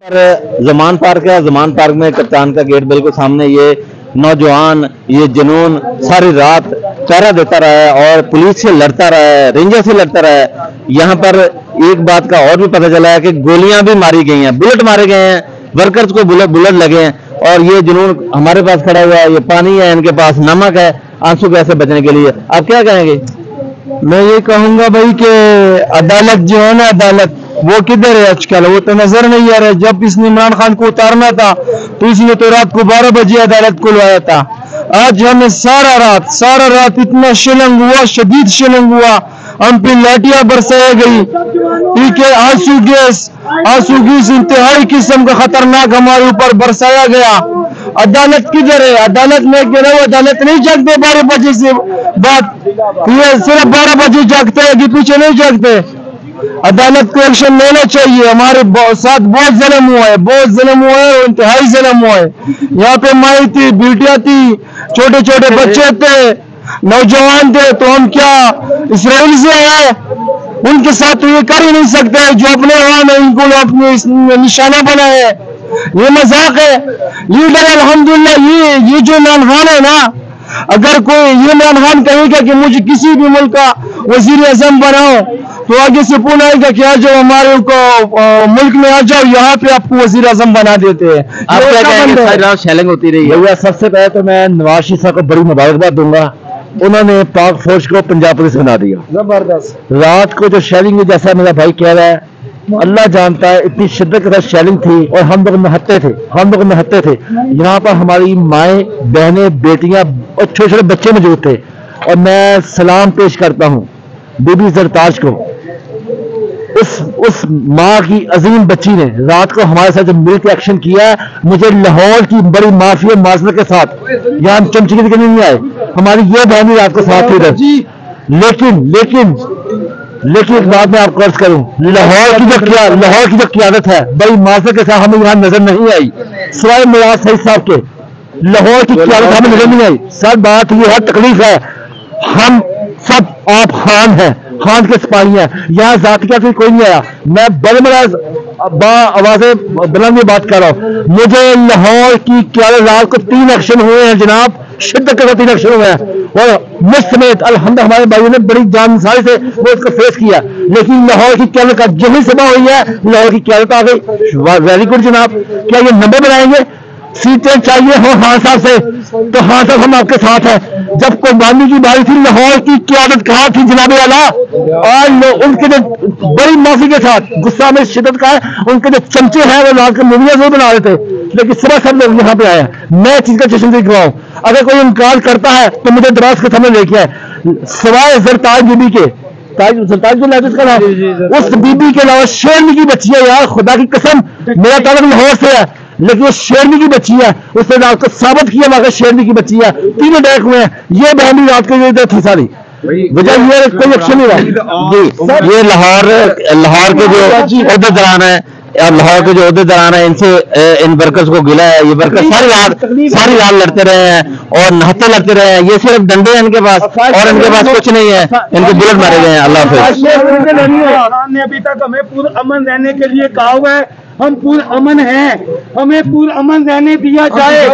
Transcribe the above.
पर ज़मान पार्क है। ज़मान पार्क में कप्तान का गेट बिल्कुल सामने ये नौजवान ये जुनून सारी रात पहरा देता रहा है और पुलिस से लड़ता रहा है, रेंजर से लड़ता रहा है। यहाँ पर एक बात का और भी पता चला है कि गोलियां भी मारी गई हैं, बुलेट मारे गए हैं, वर्कर्स को बुलेट लगे हैं। और ये जुनून हमारे पास खड़ा हुआ है, ये पानी है, इनके पास नमक है आंसू गैस से बचने के लिए। आप क्या कहेंगे? मैं ये कहूंगा भाई कि अदालत जो है ना, अदालत वो किधर है आजकल? वो तो नजर नहीं आ रहा है। जब इसने इमरान खान को उतारना था तो इसने तो रात को 12 बजे अदालत को लाया था। आज हमें सारा रात इतना शिलंग हुआ, शदीद शिलंग हुआ, हम पे लाठियां बरसाई गई, ठीक है, आंसू गैस इंतहाई किस्म का खतरनाक हमारे ऊपर बरसाया गया। अदालत किधर है? अदालत में गिरा हुआ, अदालत नहीं जागते 12 बजे से बात, ये सिर्फ 12 बजे जागते हैं कि पीछे नहीं जागते। अदालत को एक्शन लेना चाहिए। हमारे साथ बहुत जुल्म हुआ है, इंतहाई जुल्म हुआ है। यहाँ पे माई थी, बेटियां थी, छोटे छोटे बच्चे थे, नौजवान थे, तो हम क्या इसराइल से हैं? उनके साथ तो ये कर ही नहीं सकते जो अपने वहां उनको अपने निशाना बनाए है। ये मजाक है। लीडर अल्हम्दुलिल्लाह ये जो इमरान खान है ना, अगर कोई ये इमरान खान कहेगा कि मुझे किसी भी मुल्क का वजीर आजम बनाओ तो आगे से फोन आएगा कि आ जाओ हमारे मुल्क में, आ जाओ, यहाँ पे आपको वजीर आजम बना देते हैं। आप क्या कहेंगे? सारी रात शेलिंग होती रही है। भैया सबसे पहले तो मैं नवाज शरीफ साहब को बड़ी मुबारकबाद दूंगा, उन्होंने पाक फौज को पंजाब पुलिस बना दिया। जबरदस्त। रात को जो शेलिंग, जैसा मेरा भाई कह रहा है, अल्लाह जानता है इतनी शिद्दत के साथ शेलिंग थी और हम लोग नहते थे। यहाँ पर हमारी माएँ, बहनें, बेटियां और छोटे छोटे बच्चे मौजूद थे। और मैं सलाम पेश करता हूँ बीबी जरताज को। उस माँ की अजीम बच्ची ने रात को हमारे साथ जब मिलकर एक्शन किया, मुझे लाहौर की बड़ी माफिया माजर के साथ यहाँ हम चमचगी नहीं आए, हमारी ये बहनी रात को साथ थी। लेकिन एक बात मैं आपको अर्ज करूं, लाहौर की जो क़यादत है बड़ी माजर के साथ हमें यहाँ नजर नहीं आई, सिवाय मिराज सईद साहब के। लाहौर की क़यादत हमें नजर नहीं आई। सब बात ये है, तकलीफ है, हम सब आप खान के सिपाही हैं, यहाँ जातिया से कोई नहीं आया। मैं बड़े आवाजें बुलंद बात कर रहा हूँ। मुझे लाहौर की रात को 3 एक्शन हुए हैं जनाब, शिद्दत के साथ 3 एक्शन हुए हैं और मुझ समेत अल्हम्दुलिल्लाह हमारे भाइयों ने बड़ी जानसारी से वो उसको फेस किया। लेकिन लाहौर की क़यादत का जही सभा हुई है, लाहौर की क़यादत आ गई। वेरी गुड जनाब। क्या ये नंबर बनाएंगे? सीटें चाहिए हो खान साहब से, तो खान साहब हम आपके साथ हैं। जब कुर्बानी की बारी थी, लाहौर की क़यादत कहाँ थी जनाब आला? और उनके जो बड़ी माफी के साथ गुस्सा में शिद्दत का है, उनके जो चमचे हैं वो रात के मूवियां वो बना रहे थे, लेकिन सुबह सब लोग यहाँ पे आए हैं। मैं चीज का जश्न देख रहा हूँ। अगर कोई इनकार करता है तो मुझे दराज के सामने लेके आए, सिवाय जरताज बीबी के, सरताज को लाइट का उस बीबी के अलावा शेरनी की बच्ची है। यार खुदा की कसम, मेरा ताल्लुक लाहौर से है, लेकिन वो शेरनी की बच्ची है। उसने रात को साबित किया वहां शेरनी की बच्ची है। 3 अटैक हुए हैं, ये बहन भी रात को थी सारी वजह ये कोई एक्शन नहीं रहा जी। ये लाहौर के जो अहदेदार हैं, लाहौर के जो अहदेदार हैं, इनसे इन वर्कर्स को गिला है। ये वर्कर्स सारी रात लड़ते रहे हैं और नहाते लड़ते रहे हैं। ये सिर्फ डंडे हैं इनके पास और इनके पास कुछ नहीं है, इनको बुलेट मारे गए हैं। अल्लाह हाफिज़। ने अभी तक हमें पूरा अमन रहने के लिए कहा हुआ है, हम पूरा अमन हैं, हमें पूरा अमन रहने दिया जाए।